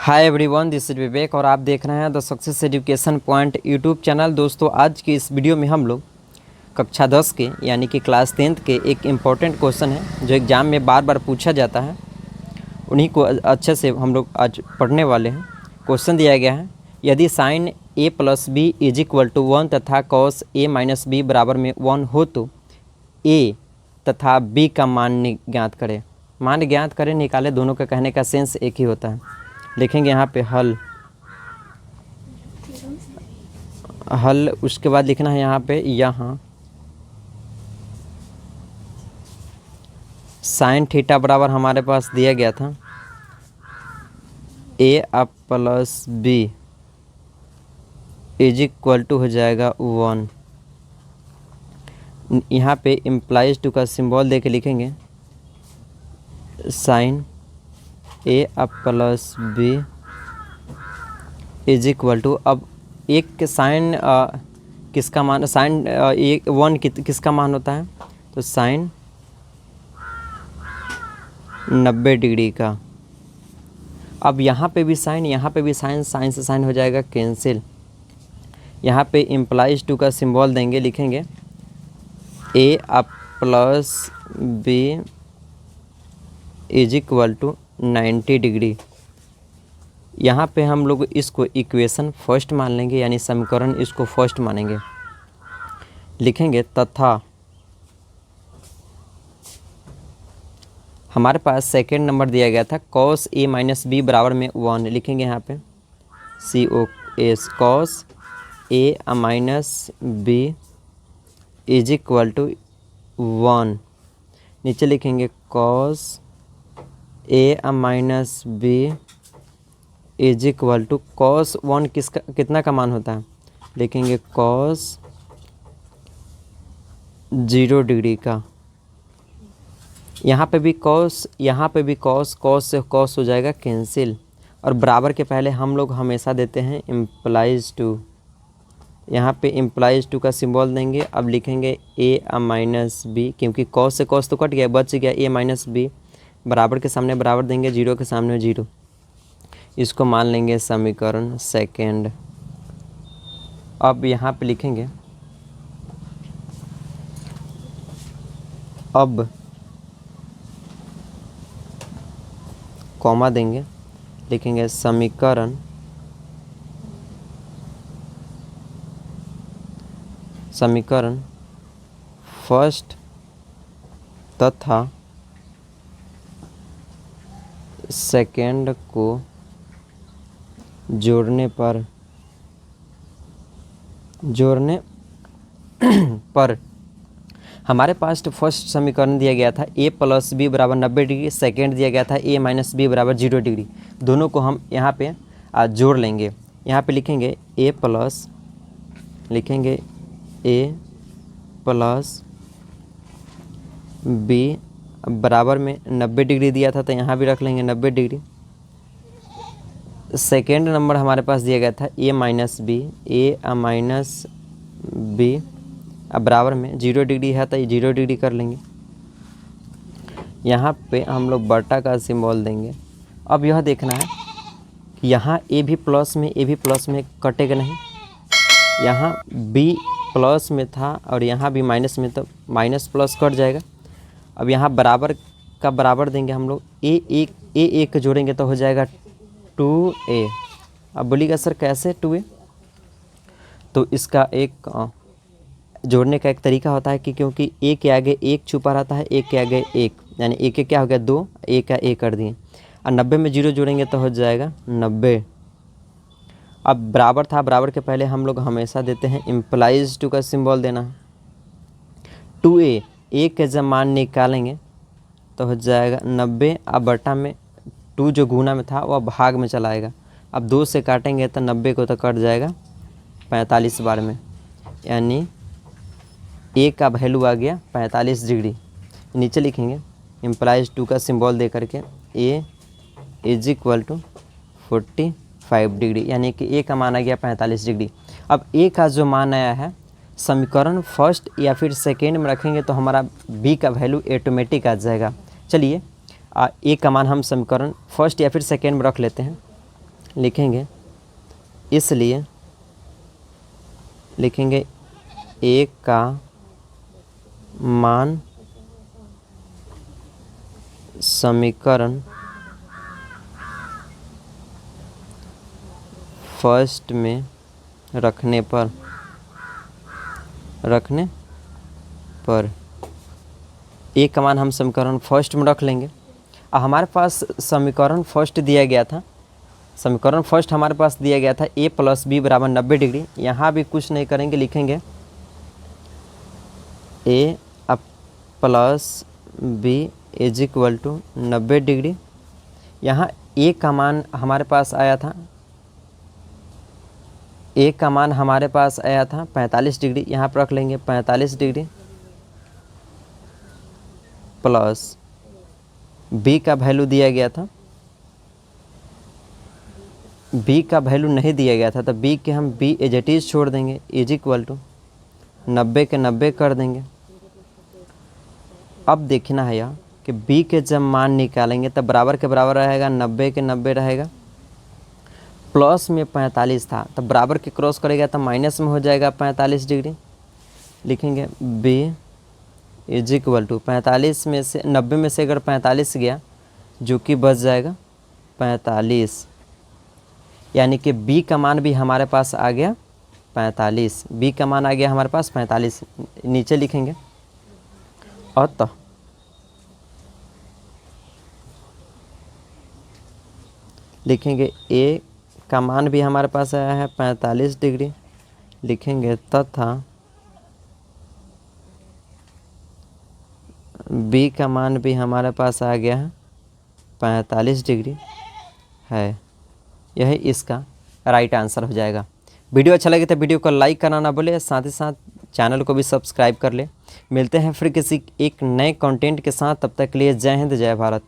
Hi everyone, this is विवेक और आप देख रहे हैं the success education point YouTube channel. दोस्तों, आज की इस वीडियो में हम लोग कक्षा 10 के यानी कि क्लास 10th के एक इम्पॉर्टेंट क्वेश्चन है जो एग्ज़ाम में बार बार पूछा जाता है, उन्हीं को अच्छे से हम लोग आज पढ़ने वाले हैं। क्वेश्चन दिया गया है, यदि sine a plus B is equal to 1 तथा कॉस a माइनस बी बराबर में 1 हो तो a तथा b का मान ज्ञात करें। मान ज्ञात करें, निकाले, दोनों का कहने का सेंस एक ही होता है। लिखेंगे यहाँ पे हल, उसके बाद लिखना है यहाँ पे साइन थीटा बराबर हमारे पास दिया गया था a अब plus B is equal to हो जाएगा 1। यहाँ पे इम्प्लाइज टू का सिंबल दे के लिखेंगे साइन a अब plus B is equal to, अब एक के साइन किसका मान, साइन एक 1 किसका मान होता है, तो साइन 90 डिग्री का। अब यहाँ पे भी साइन, यहाँ पे भी साइन, साइन से साइन हो जाएगा कैंसिल। यहाँ पे इम्प्लाइज टू का सिंबल देंगे, लिखेंगे a अब plus B is equal to 90 degree. यहाँ पे हम लोग इसको इक्वेशन फर्स्ट मान लेंगे, यानी समीकरण इसको फर्स्ट मानेंगे। लिखेंगे तथा हमारे पास सेकेंड नंबर दिया गया था कॉस a माइनस बी बराबर में 1। लिखेंगे यहाँ पे COS cos a minus B is equal to 1। नीचे लिखेंगे cos a minus B is equal to cos 1 कितना का मान होता है, लिखेंगे कॉस 0 डिग्री का। यहाँ पे भी कॉस, यहाँ पे भी कॉस, कॉस से कॉस हो जाएगा कैंसिल, और बराबर के पहले हम लोग हमेशा देते हैं इम्प्लाइज टू। यहाँ पे इम्प्लाइज टू का सिंबल देंगे। अब लिखेंगे a माइनस बी, क्योंकि कॉस से कॉस तो कट गया, बच गया a माइनस बी। बराबर के सामने बराबर देंगे, जीरो के सामने जीरो। इसको मान लेंगे समीकरण सेकेंड। अब यहाँ पे लिखेंगे, अब कॉमा देंगे, लिखेंगे समीकरण फर्स्ट तथा सेकेंड को जोड़ने पर हमारे पास फर्स्ट समीकरण दिया गया था a प्लस बी बराबर 90 डिग्री, सेकेंड दिया गया था a माइनस बी बराबर 0 डिग्री। दोनों को हम यहाँ पे जोड़ लेंगे। यहाँ पे लिखेंगे a प्लस बी बराबर में 90 डिग्री दिया था, तो यहाँ भी रख लेंगे 90 डिग्री। सेकेंड नंबर हमारे पास दिया गया था a माइनस बी अब बराबर में 0 डिग्री है, तो ये 0 डिग्री कर लेंगे। यहाँ पे हम लोग बटा का सिंबल देंगे। अब यह देखना है कि यहाँ a भी प्लस में कटेगा नहीं। यहाँ b प्लस में था और यहाँ भी माइनस में, तो माइनस प्लस कट जाएगा। अब यहाँ बराबर का बराबर देंगे हम लोग, a एक जोड़ेंगे तो हो जाएगा 2a। अब बोलिएगा सर कैसे 2a, तो इसका एक जोड़ने का एक तरीका होता है कि क्योंकि a के आगे एक छुपा रहता है, एक के आगे एक, यानी एक के क्या हो गया 2, a का a कर दिए, और 90 में 0 जोड़ेंगे तो हो जाएगा 90। अब बराबर था, बराबर के पहले हम लोग हमेशा देते हैं इम्प्लाइज टू का सिंबल देना है। 2a a के जब मान निकालेंगे तो हो जाएगा 90। अब बटा में 2 जो गुना में था वह भाग में चला आएगा। अब 2 से काटेंगे तो 90 को तो कट जाएगा 45 बार में, यानी a का वैल्यू आ गया 45 डिग्री। नीचे लिखेंगे इम्प्लाइज टू का सिंबल दे करके a is equal to 45 degree, यानी कि a का मान आ गया 45 डिग्री। अब a का जो मान आया है समीकरण फर्स्ट या फिर सेकेंड में रखेंगे तो हमारा b का वैल्यू ऑटोमेटिक आ जाएगा। चलिए a का मान हम समीकरण फर्स्ट या फिर सेकेंड में रख लेते हैं। लिखेंगे, इसलिए लिखेंगे ए का मान समीकरण फर्स्ट में रखने पर ए का मान हम समीकरण फर्स्ट में रख लेंगे। अब हमारे पास समीकरण फर्स्ट दिया गया था, समीकरण फर्स्ट हमारे पास दिया गया था ए प्लस बी बराबर 90 डिग्री। यहाँ भी कुछ नहीं करेंगे, लिखेंगे A plus B is equal to 90 degree. यहाँ ए का मान हमारे पास आया था, ए का मान हमारे पास आया था 45 डिग्री, यहाँ पर रख लेंगे 45 डिग्री प्लस बी का वैल्यू दिया गया था, बी का वैल्यू नहीं दिया गया था तो बी के हम बी एज इट इज़ छोड़ देंगे, इज इक्वल टू 90 के 90 कर देंगे। अब देखना है यह कि बी के जब मान निकालेंगे तब बराबर के बराबर रहेगा, 90 के 90 रहेगा, प्लस में 45 था तब बराबर के क्रॉस करेगा तो माइनस में हो जाएगा 45 डिग्री। लिखेंगे बी इज इक्वल टू 45 में से 90 में से अगर 45 गया जो कि बच जाएगा 45, यानी कि बी का मान भी हमारे पास आ गया 45, बी का मान आ गया हमारे पास 45। नीचे लिखेंगे अतः लिखेंगे ए का मान भी हमारे पास आया है 45 डिग्री, लिखेंगे तथा बी का मान भी हमारे पास आ गया है 45 डिग्री है। यही इसका राइट आंसर हो जाएगा। वीडियो अच्छा लगे तो वीडियो को लाइक करना ना भूले, साथ ही साथ चैनल को भी सब्सक्राइब कर ले। मिलते हैं फिर किसी एक नए कंटेंट के साथ, तब तक के लिए जय हिंद जय भारत।